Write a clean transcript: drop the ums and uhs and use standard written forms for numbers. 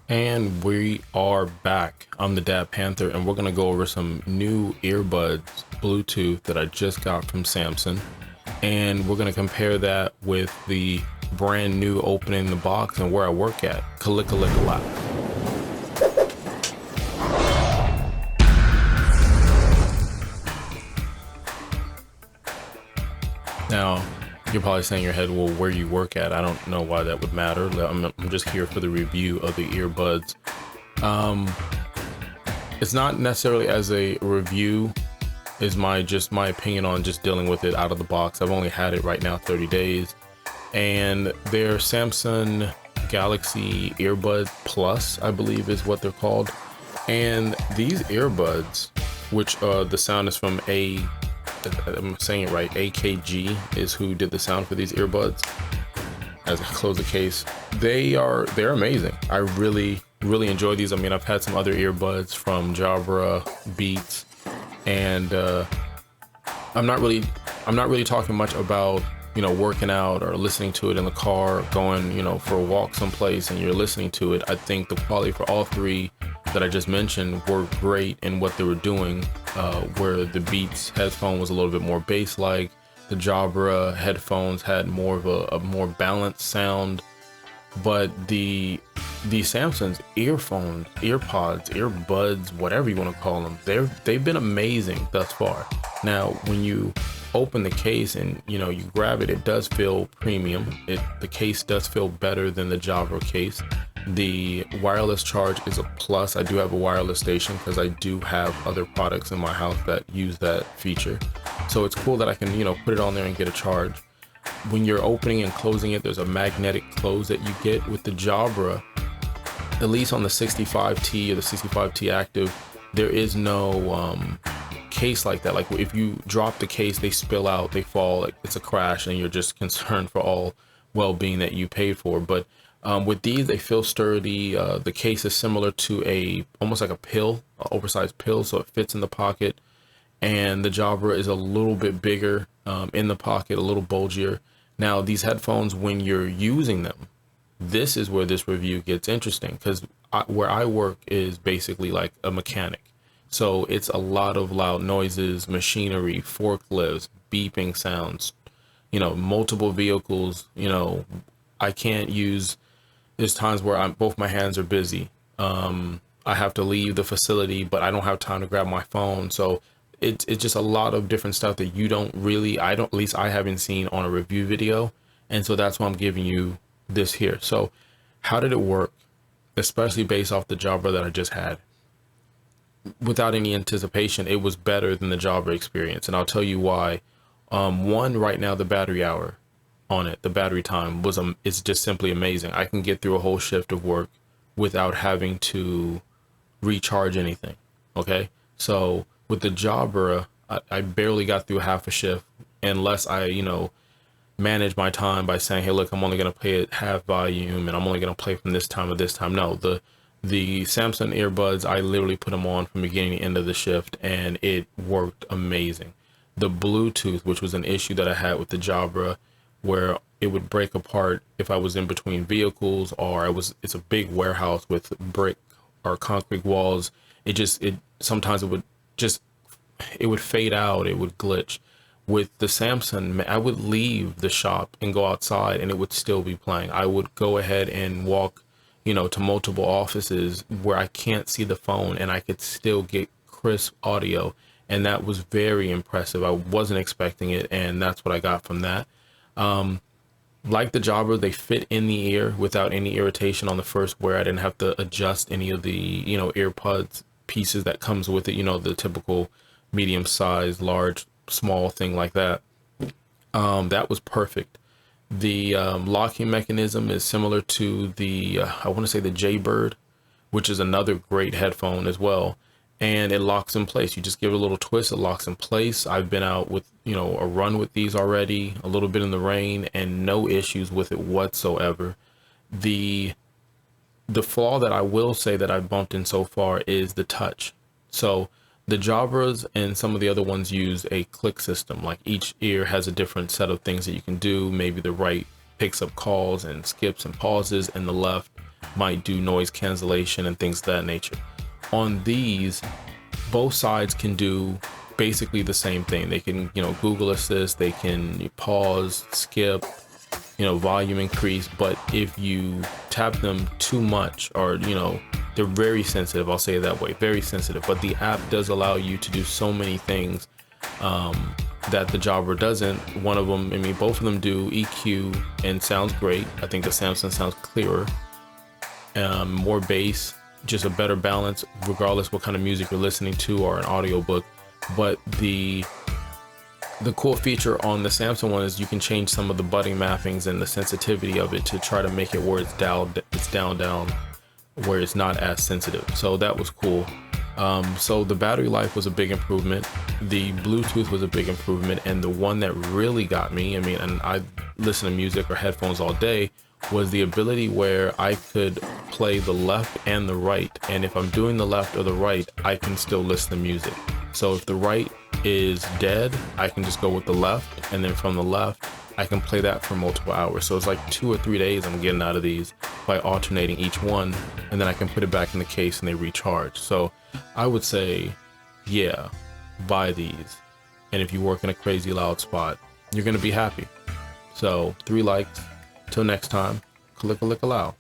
And we are back. I'm the Dadadpanther, and we're going to go over some new earbuds, Bluetooth, that I just got from Samsung. And we're going to compare that with the brand new opening the box and where I work at, Kalika. Now, you're probably saying in your head, well, where you work at? I don't know why that would matter. I'm just here for the review of the earbuds. It's not necessarily as a review, is my opinion on just dealing with it out of the box. I've only had it right now 30 days, and they're Samsung Galaxy Earbud Plus, I believe is what they're called. And these earbuds, which the sound is from I'm saying it right, AKG is who did the sound for these earbuds. As I close the case, they're amazing. I really enjoy these. I mean, I've had some other earbuds from Jabra, Beats, and I'm not really talking much about, you know, working out or listening to it in the car, going, you know, for a walk someplace and you're listening to it. I think the quality for all three that I just mentioned were great in what they were doing, where the Beats headphone was a little bit more bass-like. The Jabra headphones had more of a more balanced sound, but the Samsung's earphones, earpods, earbuds, whatever you want to call them, they've been amazing thus far. Now, when you open the case and you know you grab it, it does feel premium. The case does feel better than the Jabra case. The wireless charge is a plus. I do have a wireless station because I do have other products in my house that use that feature. So it's cool that I can, you know, put it on there and get a charge. When you're opening and closing it, there's a magnetic close that you get. With the Jabra, at least on the 65T or the 65T Active, there is no case like that. Like if you drop the case, they spill out, they fall, like it's a crash, and you're just concerned for all well-being that you paid for. But with these, they feel sturdy. The case is similar to almost like a pill, an oversized pill, so it fits in the pocket. And the Jabra is a little bit bigger in the pocket, a little bulgier. Now, these headphones, when you're using them, this is where this review gets interesting, because where I work is basically like a mechanic. So it's a lot of loud noises, machinery, forklifts, beeping sounds, you know, multiple vehicles. You know, I can't use, there's times where both my hands are busy. I have to leave the facility, but I don't have time to grab my phone. So it's just a lot of different stuff that at least I haven't seen on a review video. And so that's why I'm giving you this here. So how did it work? Especially based off the Jabra that I just had. Without any anticipation, it was better than the Jabra experience. And I'll tell you why. One, right now, the battery hour on it, the battery time it's just simply amazing. I can get through a whole shift of work without having to recharge anything. Okay. So with the Jabra, I barely got through half a shift unless I, you know, manage my time by saying, hey, look, I'm only going to play at half volume and I'm only going to play from this time to this time. No, the Samsung earbuds, I literally put them on from beginning to end of the shift and it worked amazing. The Bluetooth, which was an issue that I had with the Jabra, where it would break apart if I was in between vehicles, or it's a big warehouse with brick or concrete walls. Sometimes it would fade out, it would glitch. With the Samsung, I would leave the shop and go outside and it would still be playing. I would go ahead and walk, you know, to multiple offices where I can't see the phone and I could still get crisp audio. And that was very impressive. I wasn't expecting it, and that's what I got from that. Like the Jabra, they fit in the ear without any irritation on the first wear. I didn't have to adjust any of the, you know, earpods pieces that comes with it, you know, the typical medium size, large, small thing like that. That was perfect. The locking mechanism is similar to the I want to say the Jaybird, which is another great headphone as well, and it locks in place. You just give it a little twist, it locks in place. I've been out with, you know, a run with these already, a little bit in the rain, and no issues with it whatsoever. The flaw that I will say that I've bumped in so far is the touch. So the Jabras and some of the other ones use a click system. Like each ear has a different set of things that you can do. Maybe the right picks up calls and skips and pauses, and the left might do noise cancellation and things of that nature. On these, both sides can do basically the same thing. They can, Google Assist, they can pause, skip, volume increase. But if you tap them too much, or, they're very sensitive, I'll say it that way, very sensitive. But the app does allow you to do so many things that the Jabra doesn't. One of them, both of them do EQ and sounds great. I think the Samson sounds clearer, more bass, just a better balance, regardless what kind of music you're listening to or an audiobook. But the cool feature on the Samsung one is you can change some of the budding mappings and the sensitivity of it to try to make it where it's down, where it's not as sensitive. So that was cool. So the battery life was a big improvement. The Bluetooth was a big improvement. And the one that really got me, and I listen to music or headphones all day, was the ability where I could play the left and the right. And if I'm doing the left or the right, I can still listen to music. So if the right is dead, I can just go with the left. And then from the left, I can play that for multiple hours. So it's like 2 or 3 days I'm getting out of these by alternating each one. And then I can put it back in the case and they recharge. So I would say, yeah, buy these. And if you work in a crazy loud spot, you're going to be happy. So 3 likes. Till next time, kalika-lika-low.